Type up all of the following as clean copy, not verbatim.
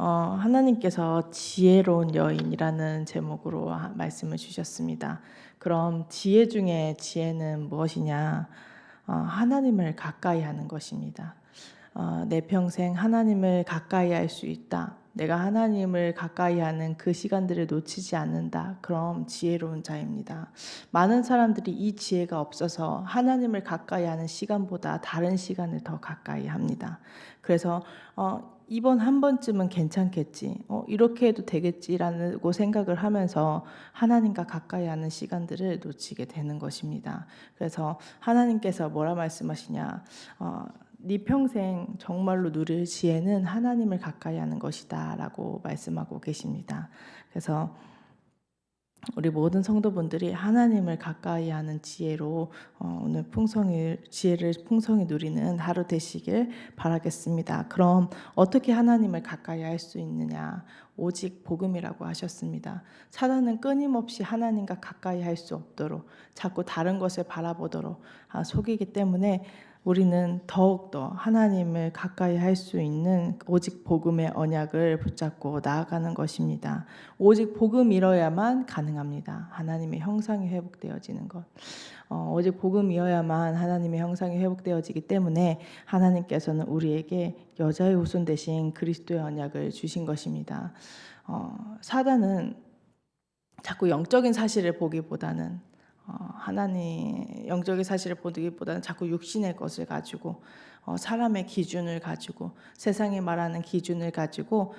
하나님께서 지혜로운 여인이라는 제목으로 말씀을 주셨습니다. 그럼 지혜 중에 지혜는 무엇이냐? 하나님을 가까이 하는 것입니다. 내 평생 하나님을 가까이 할 수 있다. 내가 하나님을 가까이 하는 그 시간들을 놓치지 않는다. 그럼 지혜로운 자입니다. 많은 사람들이 이 지혜가 없어서 하나님을 가까이 하는 시간보다 다른 시간을 더 가까이 합니다. 그래서 이번 한 번쯤은 괜찮겠지. 이렇게 해도 되겠지라고 생각을 하면서 하나님과 가까이 하는 시간들을 놓치게 되는 것입니다. 그래서 하나님께서 뭐라 말씀하시냐? 네 평생 정말로 누릴 지혜는 하나님을 가까이 하는 것이다 라고 말씀하고 계십니다. 그래서 우리 모든 성도분들이 하나님을 가까이 하는 지혜로 오늘 지혜를 풍성히 누리는 하루 되시길 바라겠습니다. 그럼 어떻게 하나님을 가까이 할 수 있느냐? 오직 복음이라고 하셨습니다. 사단은 끊임없이 하나님과 가까이 할 수 없도록 자꾸 다른 것을 바라보도록 속이기 때문에 우리는 더욱더 하나님을 가까이 할 수 있는 오직 복음의 언약을 붙잡고 나아가는 것입니다. 오직 복음이어야만 가능합니다. 하나님의 형상이 회복되어지는 것. 오직 복음이어야만 하나님의 형상이 회복되어지기 때문에 하나님께서는 우리에게 여자의 후손 대신 그리스도의 언약을 주신 것입니다. 사단은 자꾸 영적인 사실을 보기보다는 하나님 영적인 사실을 보기보다는 자꾸 육신의 것을 가지고 사람의 기준을 가지고 세상이 말하는 기준을 가지고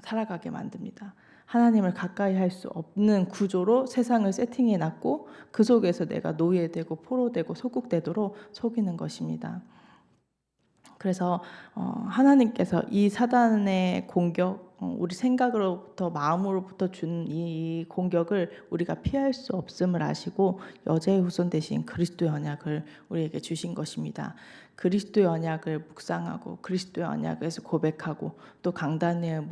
살아가게 만듭니다. 하나님을 가까이 할 수 없는 구조로 세상을 세팅해 놨고 그 속에서 내가 노예되고 포로되고 소국되도록 속이는 것입니다. 그래서 하나님께서 이 사단의 공격, 우리 생각으로부터 마음으로부터 준 이 공격을 우리가 피할 수 없음을 아시고 여자의 후손 대신 그리스도의 언약을 우리에게 주신 것입니다. 그리스도의 언약을 묵상하고 그리스도의 언약에서 고백하고 또 강단의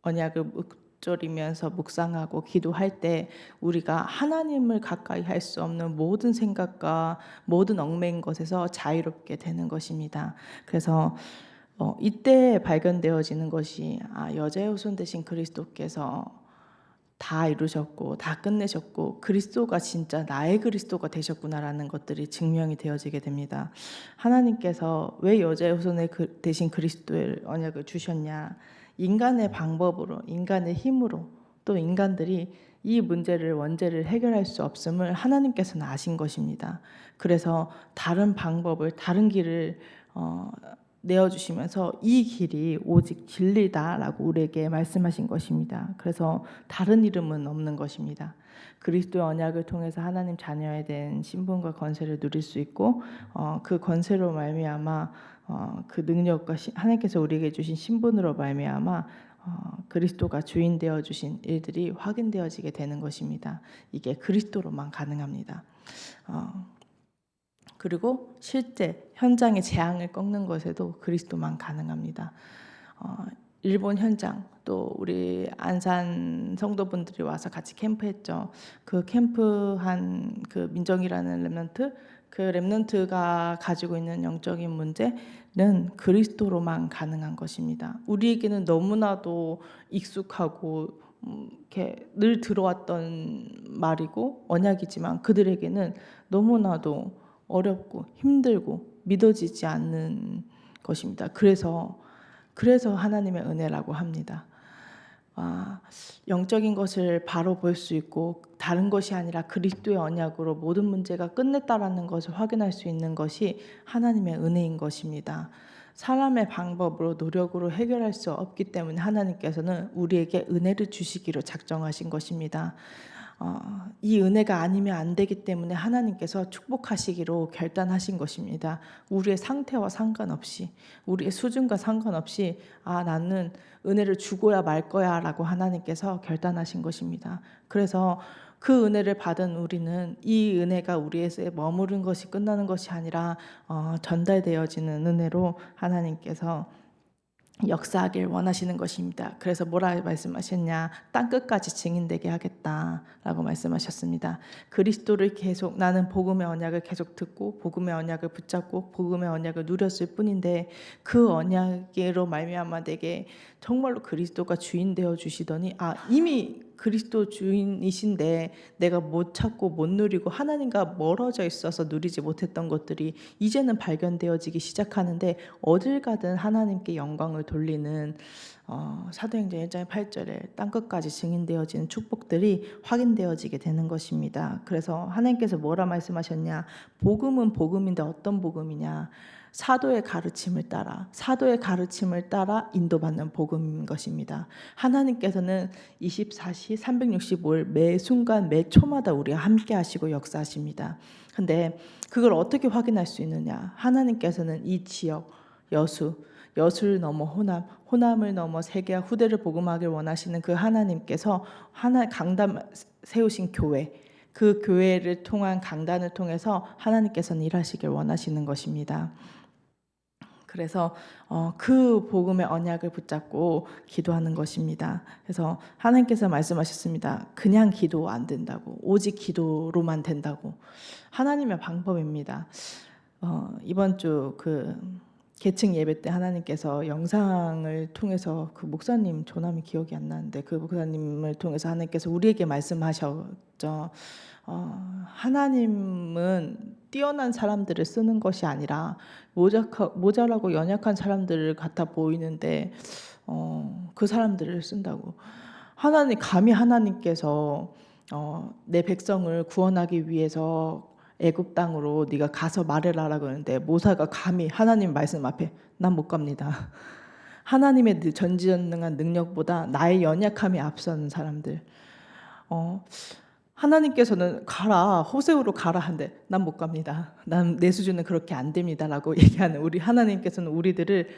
언약을 묵조리면서 묵상하고 기도할 때 우리가 하나님을 가까이 할 수 없는 모든 생각과 모든 얽매인 것에서 자유롭게 되는 것입니다. 그래서 이때 발견되어지는 것이 여자의 후손 되신 그리스도께서 다 이루셨고 다 끝내셨고 그리스도가 진짜 나의 그리스도가 되셨구나라는 것들이 증명이 되어지게 됩니다. 하나님께서 왜 여자의 후손 되신 그리스도의 언약을 주셨냐? 인간의 방법으로, 인간의 힘으로 또 인간들이 이 문제를 원죄를 해결할 수 없음을 하나님께서는 아신 것입니다. 그래서 다른 방법을 다른 길을 내어주시면서 이 길이 오직 진리다라고 우리에게 말씀하신 것입니다. 그래서 다른 이름은 없는 것입니다. 그리스도의 언약을 통해서 하나님 자녀에 대한 신분과 권세를 누릴 수 있고 그 권세로 말미암아 그 능력과 하나님께서 우리에게 주신 신분으로 말미암아 그리스도가 주인 되어 주신 일들이 확인되어지게 되는 것입니다. 이게 그리스도로만 가능합니다. 그리고 실제 현장의 재앙을 꺾는 것에도 그리스도만 가능합니다. 일본 현장 또 우리 안산 성도분들이 와서 같이 캠프했죠. 그 캠프한 그 민정이라는 렘넌트, 그 렘넌트가 가지고 있는 영적인 문제는 그리스도로만 가능한 것입니다. 우리에게는 너무나도 익숙하고 이렇게 늘 들어왔던 말이고 언약이지만 그들에게는 너무나도 어렵고 힘들고 믿어지지 않는 것입니다. 그래서 하나님의 은혜라고 합니다. 영적인 것을 바로 볼 수 있고 다른 것이 아니라 그리스도의 언약으로 모든 문제가 끝냈다라는 것을 확인할 수 있는 것이 하나님의 은혜인 것입니다. 사람의 방법으로 노력으로 해결할 수 없기 때문에 하나님께서는 우리에게 은혜를 주시기로 작정하신 것입니다. 이 은혜가 아니면 안 되기 때문에 하나님께서 축복하시기로 결단하신 것입니다. 우리의 상태와 상관없이 우리의 수준과 상관없이 나는 은혜를 주고야 말 거야 라고 하나님께서 결단하신 것입니다. 그래서 그 은혜를 받은 우리는 이 은혜가 우리에게 머무른 것이 끝나는 것이 아니라 전달되어지는 은혜로 하나님께서 역사하길 원하시는 것입니다. 그래서 뭐라 말씀하셨냐? 땅 끝까지 증인되게 하겠다라고 말씀하셨습니다. 그리스도를 계속 나는 복음의 언약을 계속 듣고 복음의 언약을 붙잡고 복음의 언약을 누렸을 뿐인데 그 언약으로 말미암아 내게 정말로 그리스도가 주인 되어 주시더니 이미 그리스도 주인이신데 내가 못 찾고 못 누리고 하나님과 멀어져 있어서 누리지 못했던 것들이 이제는 발견되어지기 시작하는데 어딜 가든 하나님께 영광을 돌리는 사도행전 1장 8절에 땅끝까지 증인되어지는 축복들이 확인되어지게 되는 것입니다. 그래서 하나님께서 뭐라 말씀하셨냐? 복음은 복음인데 어떤 복음이냐? 사도의 가르침을 따라 인도받는 복음인 것입니다. 하나님께서는 24시 365일 매 순간 매 초마다 우리와 함께 하시고 역사하십니다. 근데 그걸 어떻게 확인할 수 있느냐? 하나님께서는 이 지역 여수를 넘어 호남을 넘어 세계와 후대를 복음하길 원하시는 그 하나님께서 강단 세우신 교회, 그 교회를 통한 강단을 통해서 하나님께서는 일하시길 원하시는 것입니다. 그래서 그 복음의 언약을 붙잡고 기도하는 것입니다. 그래서 하나님께서 말씀하셨습니다. 그냥 기도 안 된다고, 오직 기도로만 된다고. 하나님의 방법입니다. 이번 주 계층 예배 때 하나님께서 영상을 통해서 그 목사님 조남이 기억이 안 나는데 그 목사님을 통해서 하나님께서 우리에게 말씀하셨죠. 하나님은 뛰어난 사람들을 쓰는 것이 아니라 모자라고 연약한 사람들을 같아 보이는데 그 사람들을 쓴다고. 감히 하나님께서 내 백성을 구원하기 위해서 애굽 땅으로 네가 가서 말해라라고 그러는데 모세가 감히 하나님 말씀 앞에 난 못 갑니다. 하나님의 전지전능한 능력보다 나의 연약함이 앞서는 사람들. 하나님께서는 가라, 호세우로 가라 한데 난 못 갑니다. 내 수준은 그렇게 안 됩니다라고 얘기하는 우리 하나님께서는 우리들을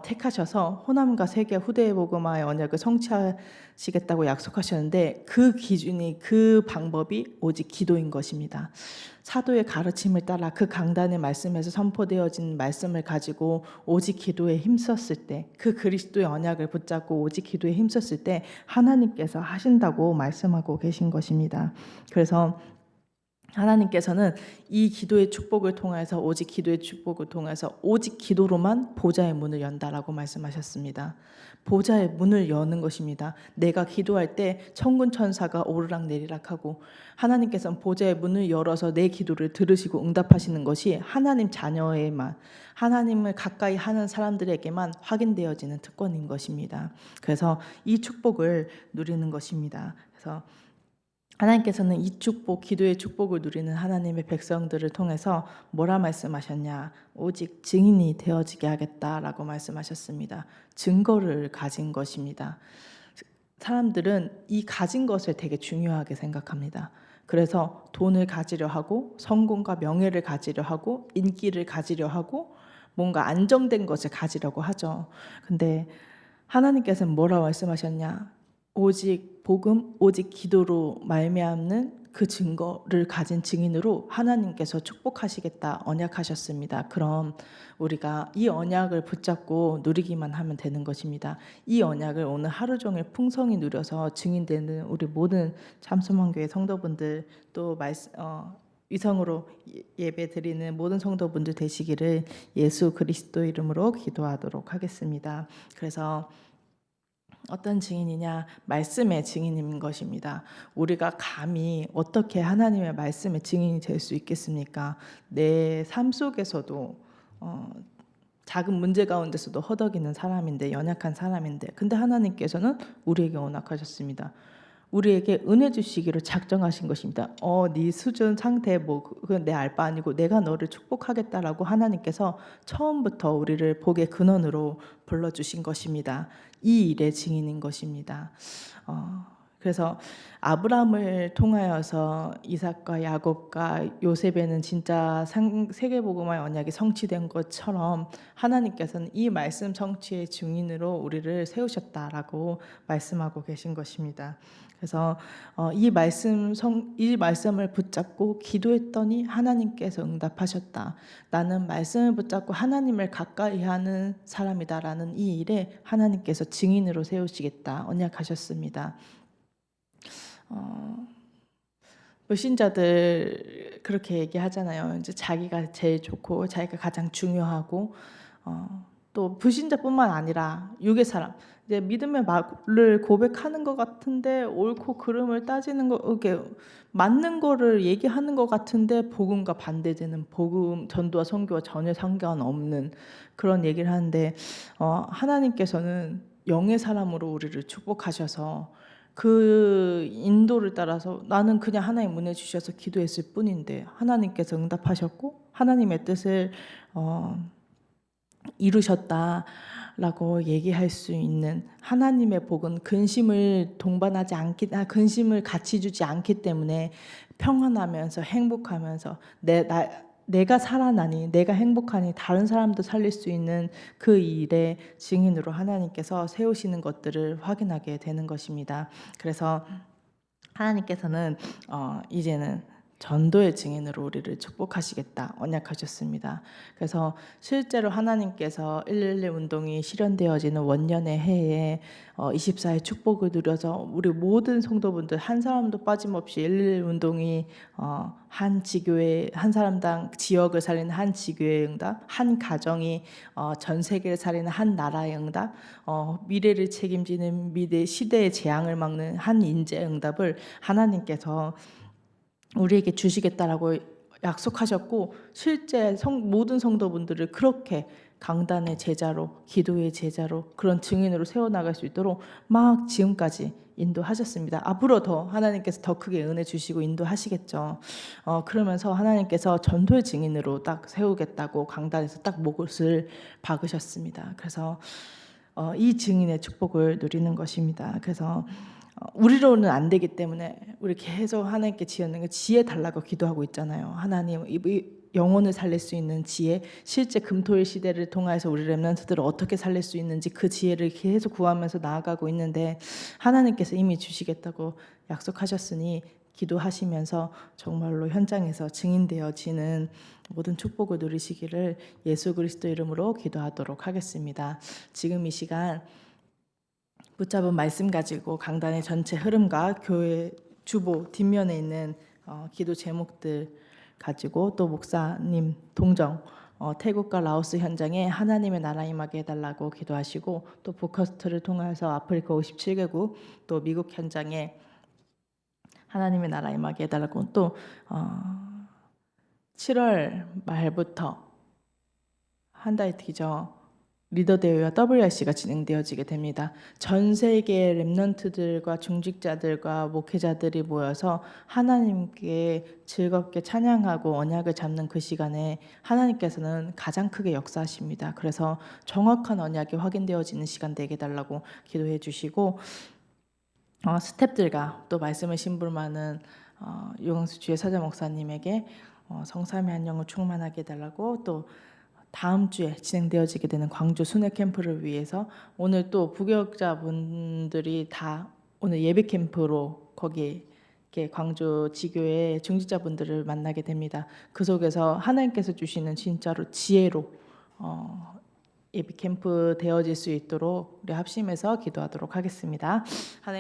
택하셔서 호남과 세계 후대의 복음화의 언약을 성취하시겠다고 약속하셨는데 그 기준이 그 방법이 오직 기도인 것입니다. 사도의 가르침을 따라 그 강단의 말씀에서 선포되어진 말씀을 가지고 오직 기도에 힘썼을 때, 그 그리스도의 언약을 붙잡고 오직 기도에 힘썼을 때 하나님께서 하신다고 말씀하고 계신 것입니다. 그래서 하나님께서는 이 기도의 축복을 통해서 오직 기도의 축복을 통해서 오직 기도로만 보좌의 문을 연다라고 말씀하셨습니다. 보좌의 문을 여는 것입니다. 내가 기도할 때 천군 천사가 오르락 내리락 하고 하나님께서는 보좌의 문을 열어서 내 기도를 들으시고 응답하시는 것이 하나님 자녀에만, 하나님을 가까이 하는 사람들에게만 확인되어지는 특권인 것입니다. 그래서 이 축복을 누리는 것입니다. 그래서 하나님께서는 이 축복, 기도의 축복을 누리는 하나님의 백성들을 통해서 뭐라 말씀하셨냐? 오직 증인이 되어지게 하겠다라고 말씀하셨습니다. 증거를 가진 것입니다. 사람들은 이 가진 것을 되게 중요하게 생각합니다. 그래서 돈을 가지려 하고 성공과 명예를 가지려 하고 인기를 가지려 하고 뭔가 안정된 것을 가지려고 하죠. 근데 하나님께서는 뭐라 말씀하셨냐? 오직 복음, 오직 기도로 말미암는 그 증거를 가진 증인으로 하나님께서 축복하시겠다 언약하셨습니다. 그럼 우리가 이 언약을 붙잡고 누리기만 하면 되는 것입니다. 이 언약을 오늘 하루 종일 풍성히 누려서 증인되는 우리 모든 참소망교회 성도분들 또 위성으로 예배 드리는 모든 성도분들 되시기를 예수 그리스도 이름으로 기도하도록 하겠습니다. 그래서 어떤 증인이냐? 말씀의 증인인 것입니다. 우리가 감히 어떻게 하나님의 말씀의 증인이 될 수 있겠습니까? 내 삶 속에서도 작은 문제 가운데서도 허덕이는 사람인데, 연약한 사람인데, 근데 하나님께서는 우리에게 언약하셨습니다. 우리에게 은혜 주시기로 작정하신 것입니다. 네 수준 상태 그건 내 알 바 아니고 내가 너를 축복하겠다라고 하나님께서 처음부터 우리를 복의 근원으로 불러주신 것입니다. 이 일의 증인인 것입니다. 그래서 아브라함을 통하여서 이삭과 야곱과 요셉에는 진짜 세계복음화의 언약이 성취된 것처럼 하나님께서는 이 말씀 성취의 증인으로 우리를 세우셨다라고 말씀하고 계신 것입니다. 그래서 이 말씀을 붙잡고 기도했더니 하나님께서 응답하셨다. 나는 말씀을 붙잡고 하나님을 가까이하는 사람이다라는 이 일에 하나님께서 증인으로 세우시겠다 언약하셨습니다. 불신자들 그렇게 얘기하잖아요. 이제 자기가 제일 좋고 자기가 가장 중요하고 또 불신자뿐만 아니라 육의 사람 이제 믿음의 말을 고백하는 것 같은데 옳고 그름을 따지는 거 이게 맞는 거를 얘기하는 것 같은데 복음과 반대되는 복음 전도와 선교와 전혀 상관없는 그런 얘기를 하는데 하나님께서는 영의 사람으로 우리를 축복하셔서 그 인도를 따라서 나는 그냥 하나님 은혜 주셔서 기도했을 뿐인데 하나님께서 응답하셨고 하나님의 뜻을 이루셨다라고 얘기할 수 있는 하나님의 복은 근심을 근심을 같이 주지 않기 때문에 평안하면서 행복하면서 내가 살아나니 내가 행복하니 다른 사람도 살릴 수 있는 그 일의 증인으로 하나님께서 세우시는 것들을 확인하게 되는 것입니다. 그래서 하나님께서는 이제는 전도의 증인으로 우리를 축복하시겠다 언약하셨습니다. 그래서 실제로 하나님께서 111 운동이 실현되어지는 원년의 해에 24의 축복을 누려서 우리 모든 성도분들 한 사람도 빠짐없이 111 운동이 한 지교회 한 사람당 지역을 살리는 한 지교회의 응답, 한 가정이 전 세계를 살리는 한 나라의 응답, 미래를 책임지는 시대의 재앙을 막는 한 인재의 응답을 하나님께서 우리에게 주시겠다라고 약속하셨고 실제 모든 성도분들을 그렇게 강단의 제자로 기도의 제자로 그런 증인으로 세워나갈 수 있도록 막 지금까지 인도하셨습니다. 앞으로 더 하나님께서 더 크게 은혜 주시고 인도하시겠죠. 그러면서 하나님께서 전도의 증인으로 딱 세우겠다고 강단에서 딱 못을 박으셨습니다. 그래서 이 증인의 축복을 누리는 것입니다. 그래서 우리로는 안 되기 때문에 우리 계속 하나님께 지었는 게 지혜 달라고 기도하고 있잖아요. 하나님 이 영혼을 살릴 수 있는 지혜, 실제 금토일 시대를 통해서 우리 렘넌트들을 어떻게 살릴 수 있는지 그 지혜를 계속 구하면서 나아가고 있는데 하나님께서 이미 주시겠다고 약속하셨으니 기도하시면서 정말로 현장에서 증인되어지는 모든 축복을 누리시기를 예수 그리스도 이름으로 기도하도록 하겠습니다. 지금 이 시간 붙잡은 말씀 가지고 강단의 전체 흐름과 교회 주보 뒷면에 있는 기도 제목들 가지고 또 목사님 동정 태국과 라오스 현장에 하나님의 나라 임하게 해달라고 기도하시고 또 포커스트를 통해서 아프리카 57개국 또 미국 현장에 하나님의 나라 임하게 해달라고 또 7월 말부터 한 달 뒤죠. 리더 대회와 WRC가 진행되어지게 됩니다. 전 세계 렘넌트들과 중직자들과 목회자들이 모여서 하나님께 즐겁게 찬양하고 언약을 잡는 그 시간에 하나님께서는 가장 크게 역사하십니다. 그래서 정확한 언약이 확인되어지는 시간 되게 달라고 기도해 주시고 스탭들과 또 말씀을 심부름하는 유광수 주의 사자 목사님에게 성삼의 안녕을 충만하게 해달라고 또 다음 주에 진행되어지게 되는 광주 순회 캠프를 위해서 오늘 또 부교역자분들이 다 오늘 예배 캠프로 거기 광주 지교의 중직자분들을 만나게 됩니다. 그 속에서 하나님께서 주시는 진짜로 지혜로 예배 캠프 되어질 수 있도록 우리 합심해서 기도하도록 하겠습니다. 하나님